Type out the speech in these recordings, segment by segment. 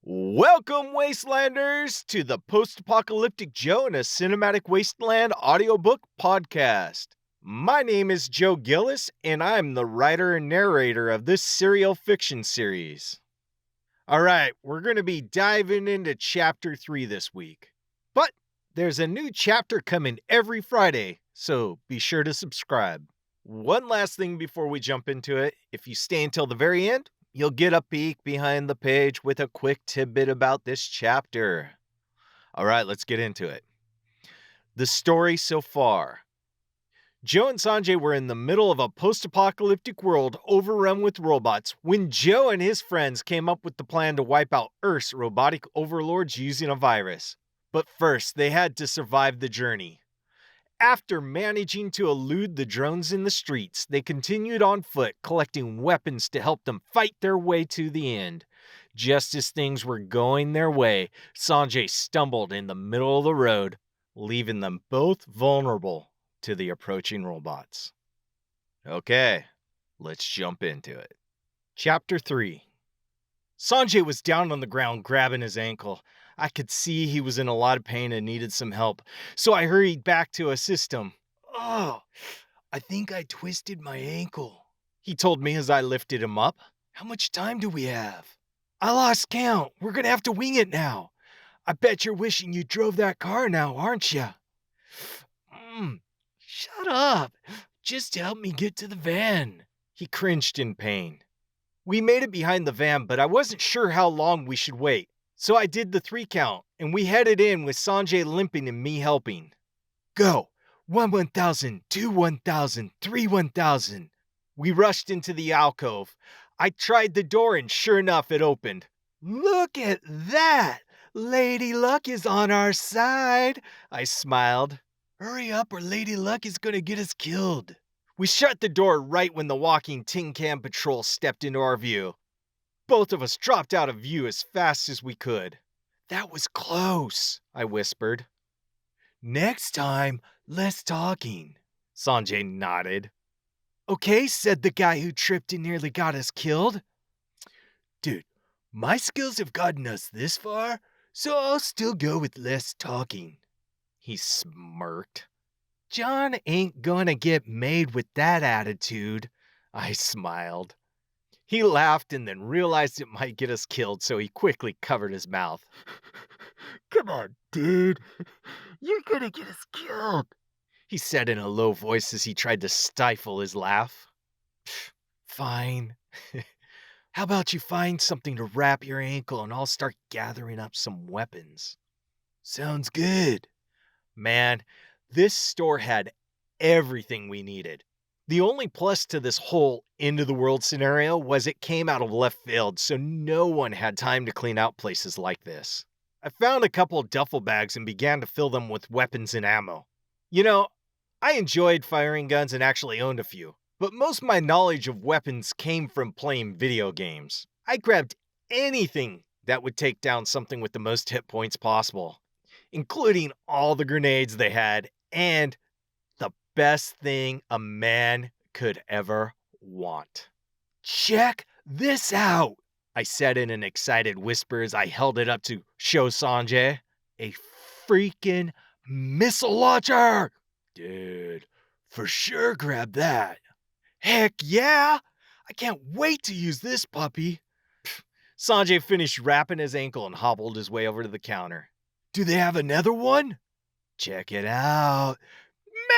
Welcome, Wastelanders, to the Post-Apocalyptic Joe in a Cinematic Wasteland audiobook podcast. My name is Joe Gillis, and I'm the writer and narrator of this serial fiction series. Alright, we're going to be diving into Chapter 3 this week. But there's a new chapter coming every Friday, so be sure to subscribe. One last thing before we jump into it. If you stay until the very end, you'll get a peek behind the page with a quick tidbit about this chapter. All right, let's get into it. The story so far. Joe and Sanjay were in the middle of a post-apocalyptic world overrun with robots when Joe and his friends came up with the plan to wipe out Earth's robotic overlords using a virus. But first, they had to survive the journey. After managing to elude the drones in the streets, they continued on foot, collecting weapons to help them fight their way to the end. Just as things were going their way, Sanjay stumbled in the middle of the road, leaving them both vulnerable to the approaching robots. Okay, let's jump into it. Chapter 3. Sanjay was down on the ground grabbing his ankle. I could see he was in a lot of pain and needed some help, so I hurried back to assist him. "Oh, I think I twisted my ankle," he told me as I lifted him up. "How much time do we have?" "I lost count. We're gonna have to wing it now. I bet you're wishing you drove that car now, aren't you?" Shut up. Just help me get to the van." He cringed in pain. We made it behind the van, but I wasn't sure how long we should wait. So I did the 3 count, and we headed in with Sanjay limping and me helping. "Go! 1,000, 2 1,000, 3 1,000. We rushed into the alcove. I tried the door and sure enough it opened. "Look at that! Lady Luck is on our side," I smiled. "Hurry up or Lady Luck is gonna get us killed." We shut the door right when the walking tin can patrol stepped into our view. Both of us dropped out of view as fast as we could. "That was close," I whispered. "Next time, less talking." Sanjay nodded. "Okay," said the guy who tripped and nearly got us killed. "Dude, my skills have gotten us this far, so I'll still go with less talking." He smirked. "John ain't gonna get made with that attitude." I smiled. He laughed and then realized it might get us killed, so he quickly covered his mouth. "Come on, dude. You're gonna get us killed," he said in a low voice as he tried to stifle his laugh. "Fine. How about you find something to wrap your ankle and I'll start gathering up some weapons." "Sounds good." Man, this store had everything we needed. The only plus to this whole end of the world scenario was it came out of left field, so no one had time to clean out places like this. I found a couple of duffel bags and began to fill them with weapons and ammo. You know, I enjoyed firing guns and actually owned a few, but most of my knowledge of weapons came from playing video games. I grabbed anything that would take down something with the most hit points possible, including all the grenades they had and the best thing a man could ever want. "Check this out," I said in an excited whisper as I held it up to show Sanjay. "A freaking missile launcher!" "Dude, for sure grab that." "Heck yeah! I can't wait to use this puppy." Sanjay finished wrapping his ankle and hobbled his way over to the counter. "Do they have another one?" "Check it out.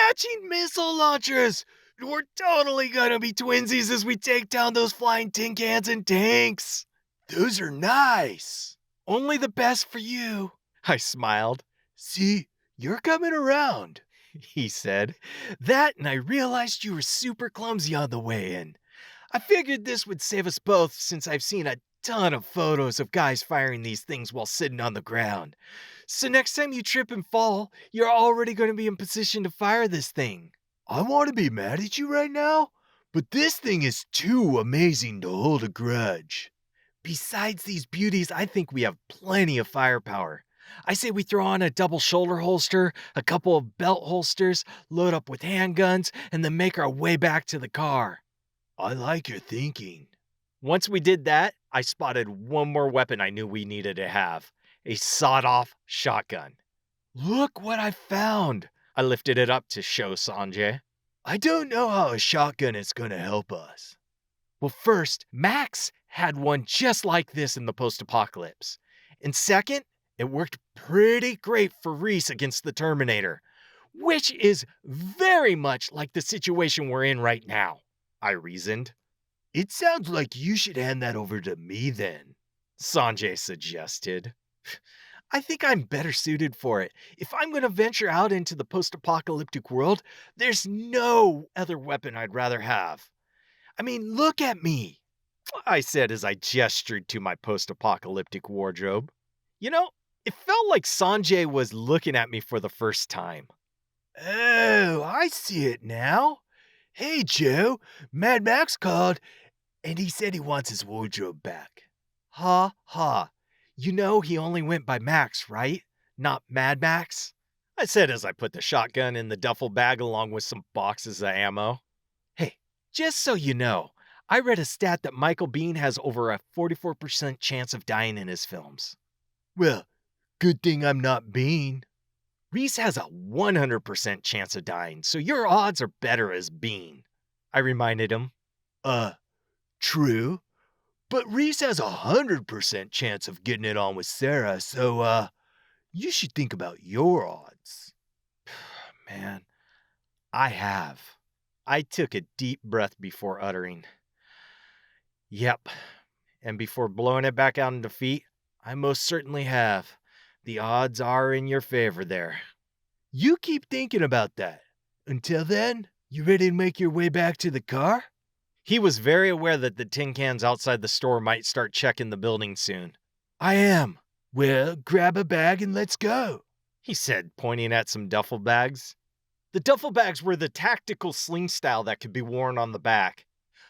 Matching missile launchers! We're totally gonna be twinsies as we take down those flying tin cans and tanks." "Those are nice." "Only the best for you." I smiled. "See, you're coming around," he said. "That and I realized you were super clumsy on the way in. I figured this would save us both since I've seen a ton of photos of guys firing these things while sitting on the ground. So next time you trip and fall, you're already going to be in position to fire this thing." "I want to be mad at you right now, but this thing is too amazing to hold a grudge." "Besides these beauties, I think we have plenty of firepower. I say we throw on a double shoulder holster, a couple of belt holsters, load up with handguns, and then make our way back to the car." "I like your thinking." Once we did that, I spotted one more weapon I knew we needed to have: a sawed-off shotgun. Look what I found! I lifted it up to show Sanjay. I don't know how a shotgun is going to help us. Well, first, Max had one just like this in the post-apocalypse. And second, it worked pretty great for Reese against the Terminator, which is very much like the situation we're in right now, I reasoned. It sounds like you should hand that over to me then, Sanjay suggested. I think I'm better suited for it. If I'm going to venture out into the post-apocalyptic world, there's no other weapon I'd rather have. I mean, look at me, I said as I gestured to my post-apocalyptic wardrobe. You know, it felt like Sanjay was looking at me for the first time. Oh, I see it now. Hey, Joe, Mad Max called, and he said he wants his wardrobe back. Ha ha. You know he only went by Max, right? Not Mad Max? I said as I put the shotgun in the duffel bag along with some boxes of ammo. Hey, just so you know, I read a stat that Michael Biehn has over a 44% chance of dying in his films. Well, good thing I'm not Biehn. Reese has a 100% chance of dying, so your odds are better as Biehn, I reminded him. True. But Reese has a 100% chance of getting it on with Sarah, so, you should think about your odds. Man, I have. I took a deep breath before uttering. Yep, and before blowing it back out in defeat, I most certainly have. The odds are in your favor there. You keep thinking about that. Until then, you ready to make your way back to the car? He was very aware that the tin cans outside the store might start checking the building soon. I am. Well, grab a bag and let's go, he said, pointing at some duffel bags. The duffel bags were the tactical sling style that could be worn on the back.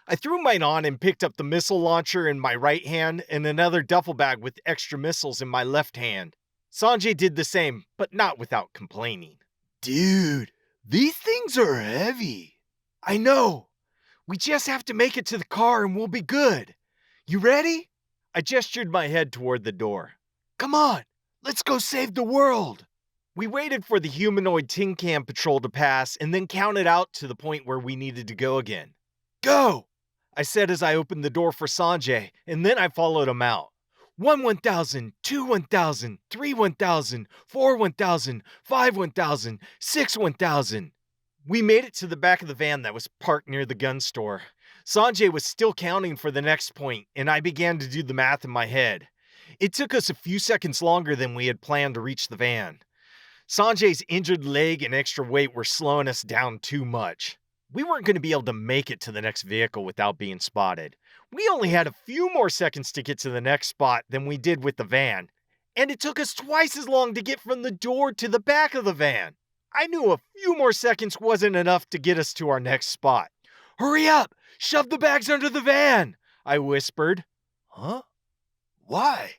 I threw mine on and picked up the missile launcher in my right hand and another duffel bag with extra missiles in my left hand. Sanjay did the same, but not without complaining. Dude, these things are heavy. I know. We just have to make it to the car and we'll be good. You ready? I gestured my head toward the door. Come on, let's go save the world. We waited for the humanoid tin can patrol to pass and then counted out to the point where we needed to go again. Go, I said as I opened the door for Sanjay, and then I followed him out. 1 1,000, 2 1,000, 3 1,000, 4 1,000, 5 1,000, 6 1,000. We made it to the back of the van that was parked near the gun store. Sanjay was still counting for the next point, and I began to do the math in my head. It took us a few seconds longer than we had planned to reach the van. Sanjay's injured leg and extra weight were slowing us down too much. We weren't going to be able to make it to the next vehicle without being spotted. We only had a few more seconds to get to the next spot than we did with the van, and it took us twice as long to get from the door to the back of the van. I knew a few more seconds wasn't enough to get us to our next spot. Hurry up! Shove the bags under the van! I whispered. Huh? Why?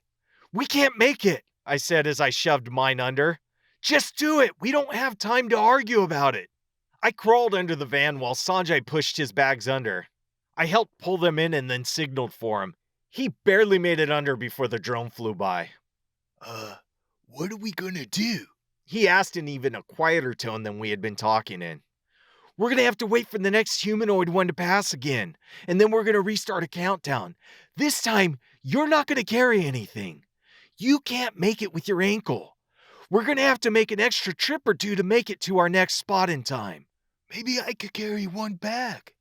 We can't make it, I said as I shoved mine under. Just do it! We don't have time to argue about it. I crawled under the van while Sanjay pushed his bags under. I helped pull them in and then signaled for him. He barely made it under before the drone flew by. What are we gonna do? He asked in even a quieter tone than we had been talking in. We're gonna have to wait for the next humanoid one to pass again, and then we're gonna restart a countdown. This time, you're not gonna carry anything. You can't make it with your ankle. We're gonna have to make an extra trip or two to make it to our next spot in time. Maybe I could carry one bag.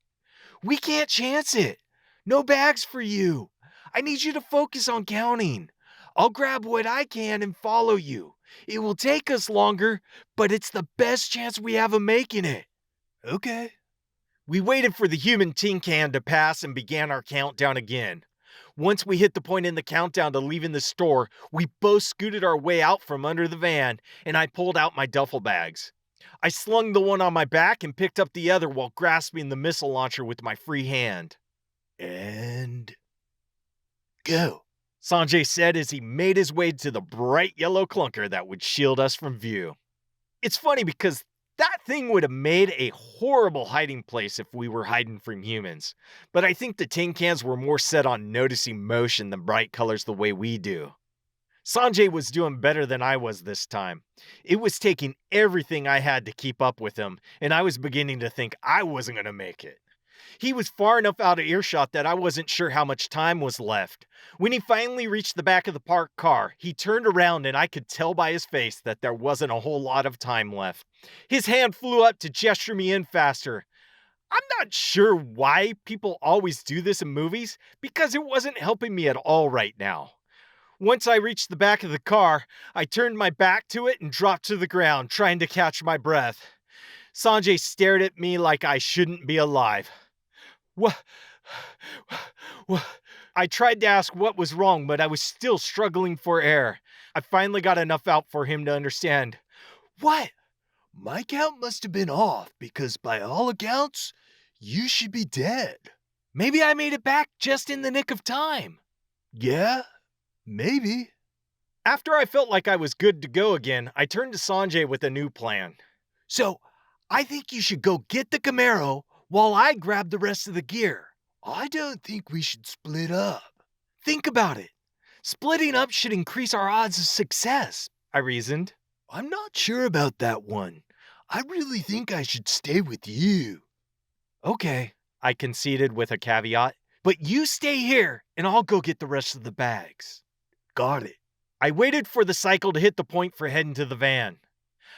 We can't chance it. No bags for you. I need you to focus on counting. I'll grab what I can and follow you. It will take us longer, but it's the best chance we have of making it. Okay. We waited for the human tin can to pass and began our countdown again. Once we hit the point in the countdown to leaving the store, we both scooted our way out from under the van, and I pulled out my duffel bags. I slung the one on my back and picked up the other while grasping the missile launcher with my free hand. And go, Sanjay said as he made his way to the bright yellow clunker that would shield us from view. It's funny because That thing would have made a horrible hiding place if we were hiding from humans, but I think the tin cans were more set on noticing motion than bright colors the way we do. Sanjay was doing better than I was this time. It was taking everything I had to keep up with him, and I was beginning to think I wasn't going to make it. He was far enough out of earshot that I wasn't sure how much time was left. When he finally reached the back of the parked car, he turned around and I could tell by his face that there wasn't a whole lot of time left. His hand flew up to gesture me in faster. I'm not sure why people always do this in movies, because it wasn't helping me at all right now. Once I reached the back of the car, I turned my back to it and dropped to the ground, trying to catch my breath. Sanjay stared at me like I shouldn't be alive. What? I tried to ask what was wrong, but I was still struggling for air. I finally got enough out for him to understand. What? My count must have been off because by all accounts, you should be dead. Maybe I made it back just in the nick of time. Yeah, maybe. After I felt like I was good to go again, I turned to Sanjay with a new plan. So, I think you should go get the Camaro while I grab the rest of the gear. I don't think we should split up. Think about it. Splitting up should increase our odds of success, I reasoned. I'm not sure about that one. I really think I should stay with you. Okay, I conceded with a caveat. But you stay here, and I'll go get the rest of the bags. Got it. I waited for the cycle to hit the point for heading to the van.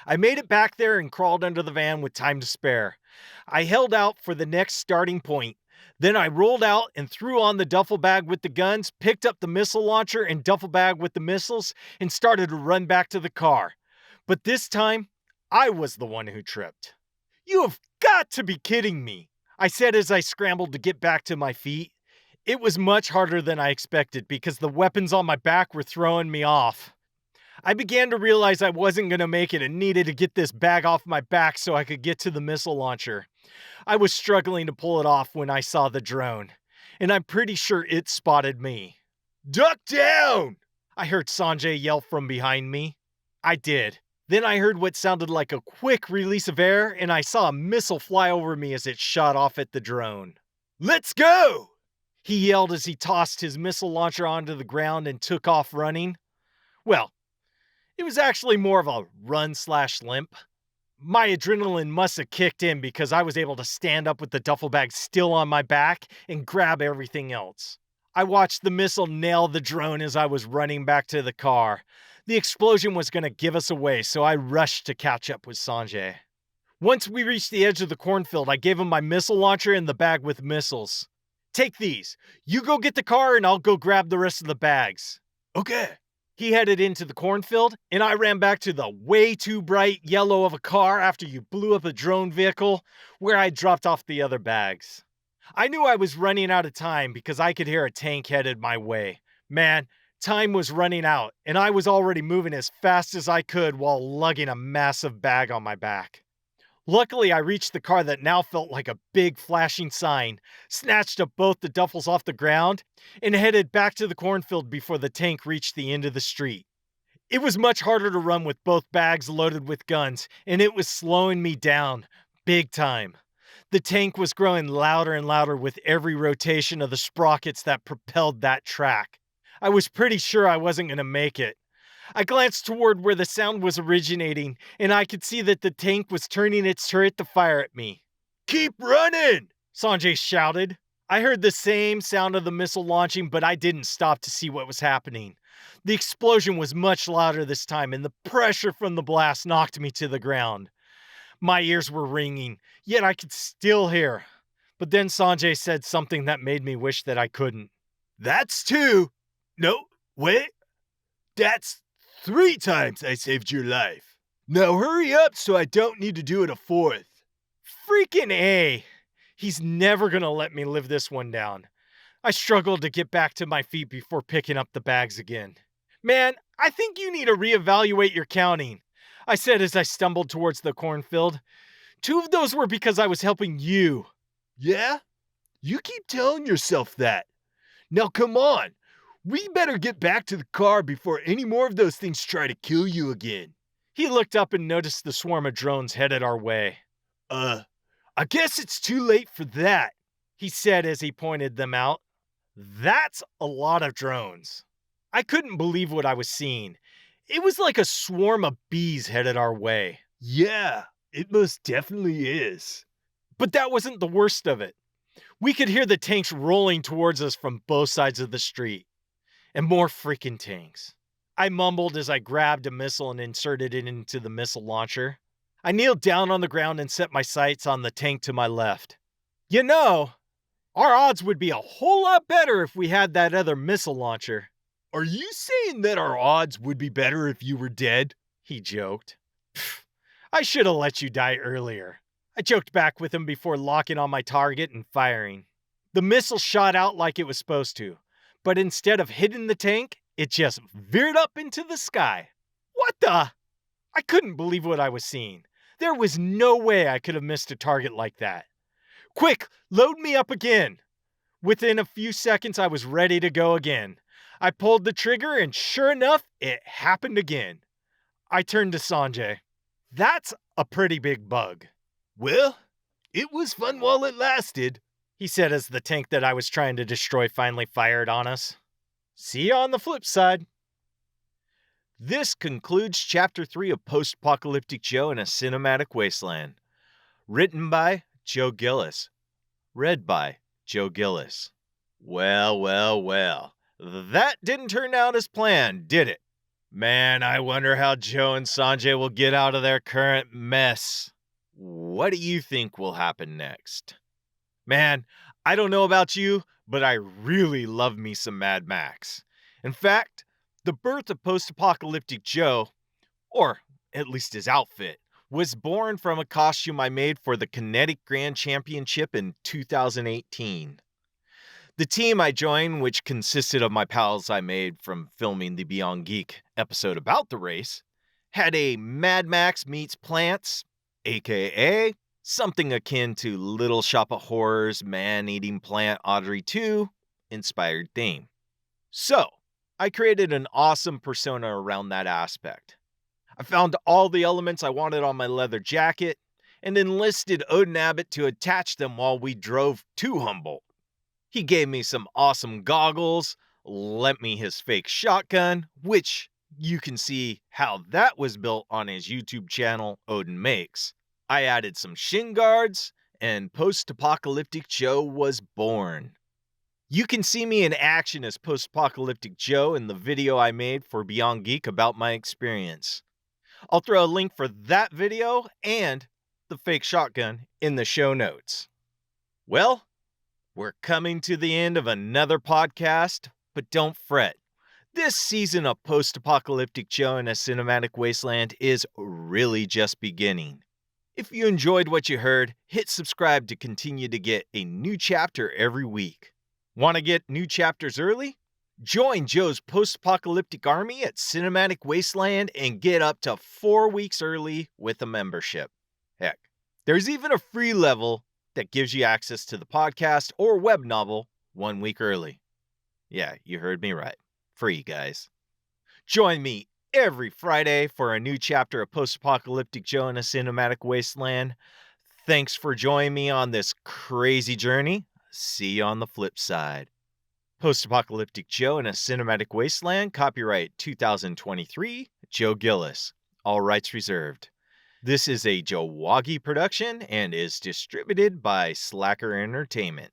I made it back there and crawled under the van with time to spare. I held out for the next starting point. Then I rolled out and threw on the duffel bag with the guns, picked up the missile launcher and duffel bag with the missiles, and started to run back to the car. But this time, I was the one who tripped. You have got to be kidding me, I said as I scrambled to get back to my feet. It was much harder than I expected because the weapons on my back were throwing me off. I began to realize I wasn't going to make it and needed to get this bag off my back so I could get to the missile launcher. I was struggling to pull it off when I saw the drone, and I'm pretty sure it spotted me. Duck down! I heard Sanjay yell from behind me. I did. Then I heard what sounded like a quick release of air, and I saw a missile fly over me as it shot off at the drone. Let's go! He yelled as he tossed his missile launcher onto the ground and took off running. Well, it was actually more of a run/limp. My adrenaline must have kicked in because I was able to stand up with the duffel bag still on my back and grab everything else. I watched the missile nail the drone as I was running back to the car. The explosion was going to give us away, so I rushed to catch up with Sanjay. Once we reached the edge of the cornfield, I gave him my missile launcher and the bag with missiles. Take these. You go get the car and I'll go grab the rest of the bags. Okay. He headed into the cornfield, and I ran back to the way too bright yellow of a car after you blew up a drone vehicle, where I dropped off the other bags. I knew I was running out of time because I could hear a tank headed my way. Man, time was running out, and I was already moving as fast as I could while lugging a massive bag on my back. Luckily, I reached the car that now felt like a big flashing sign, snatched up both the duffels off the ground, and headed back to the cornfield before the tank reached the end of the street. It was much harder to run with both bags loaded with guns, and it was slowing me down, big time. The tank was growing louder and louder with every rotation of the sprockets that propelled that track. I was pretty sure I wasn't going to make it. I glanced toward where the sound was originating, and I could see that the tank was turning its turret to fire at me. Keep running! Sanjay shouted. I heard the same sound of the missile launching, but I didn't stop to see what was happening. The explosion was much louder this time, and the pressure from the blast knocked me to the ground. My ears were ringing, yet I could still hear. But then Sanjay said something that made me wish that I couldn't. That's 2. No, wait. That's 3 times I saved your life. Now hurry up so I don't need to do it a 4th. Freaking A! He's never gonna let me live this one down. I struggled to get back to my feet before picking up the bags again. Man, I think you need to reevaluate your counting, I said as I stumbled towards the cornfield. 2 of those were because I was helping you. Yeah? You keep telling yourself that. Now come on. We better get back to the car before any more of those things try to kill you again. He looked up and noticed the swarm of drones headed our way. I guess it's too late for that, he said as he pointed them out. That's a lot of drones. I couldn't believe what I was seeing. It was like a swarm of bees headed our way. Yeah, it most definitely is. But that wasn't the worst of it. We could hear the tanks rolling towards us from both sides of the street. And more freaking tanks. I mumbled as I grabbed a missile and inserted it into the missile launcher. I kneeled down on the ground and set my sights on the tank to my left. You know, our odds would be a whole lot better if we had that other missile launcher. Are you saying that our odds would be better if you were dead? He joked. I should have let you die earlier. I joked back with him before locking on my target and firing. The missile shot out like it was supposed to, but instead of hitting the tank, it just veered up into the sky. What the? I couldn't believe what I was seeing. There was no way I could have missed a target like that. Quick, load me up again. Within a few seconds, I was ready to go again. I pulled the trigger and sure enough, it happened again. I turned to Sanjay. That's a pretty big bug. Well, it was fun while it lasted, he said as the tank that I was trying to destroy finally fired on us. See you on the flip side. This concludes Chapter 3 of Post-Apocalyptic Joe in a Cinematic Wasteland. Written by Joe Gillis. Read by Joe Gillis. Well. That didn't turn out as planned, did it? Man, I wonder how Joe and Sanjay will get out of their current mess. What do you think will happen next? Man, I don't know about you, but I really love me some Mad Max. In fact, the birth of Post-Apocalyptic Joe, or at least his outfit, was born from a costume I made for the Kinetic Grand Championship in 2018. The team I joined, which consisted of my pals I made from filming the Beyond Geek episode about the race, had a Mad Max meets plants, aka something akin to Little Shop of Horrors Man-Eating Plant Audrey 2 inspired theme. So, I created an awesome persona around that aspect. I found all the elements I wanted on my leather jacket and enlisted Odin Abbott to attach them while we drove to Humboldt. He gave me some awesome goggles, lent me his fake shotgun, which you can see how that was built on his YouTube channel, Odin Makes. I added some shin guards, and Post-Apocalyptic Joe was born. You can see me in action as Post-Apocalyptic Joe in the video I made for Beyond Geek about my experience. I'll throw a link for that video and the fake shotgun in the show notes. Well, we're coming to the end of another podcast, but don't fret. This season of Post-Apocalyptic Joe in a Cinematic Wasteland is really just beginning. If you enjoyed what you heard, hit subscribe to continue to get a new chapter every week. Want to get new chapters early? Join Joe's post-apocalyptic army at Cinematic Wasteland and get up to 4 weeks early with a membership. Heck, there's even a free level that gives you access to the podcast or web novel 1 week early. Yeah, you heard me right. Free, guys. Join me every Friday for a new chapter of Post-Apocalyptic Joe in a Cinematic Wasteland. Thanks for joining me on this crazy journey. See you on the flip side. Post-Apocalyptic Joe in a Cinematic Wasteland, copyright 2023, Joe Gillis. All rights reserved. This is a Joe Wagi production and is distributed by Slacker Entertainment.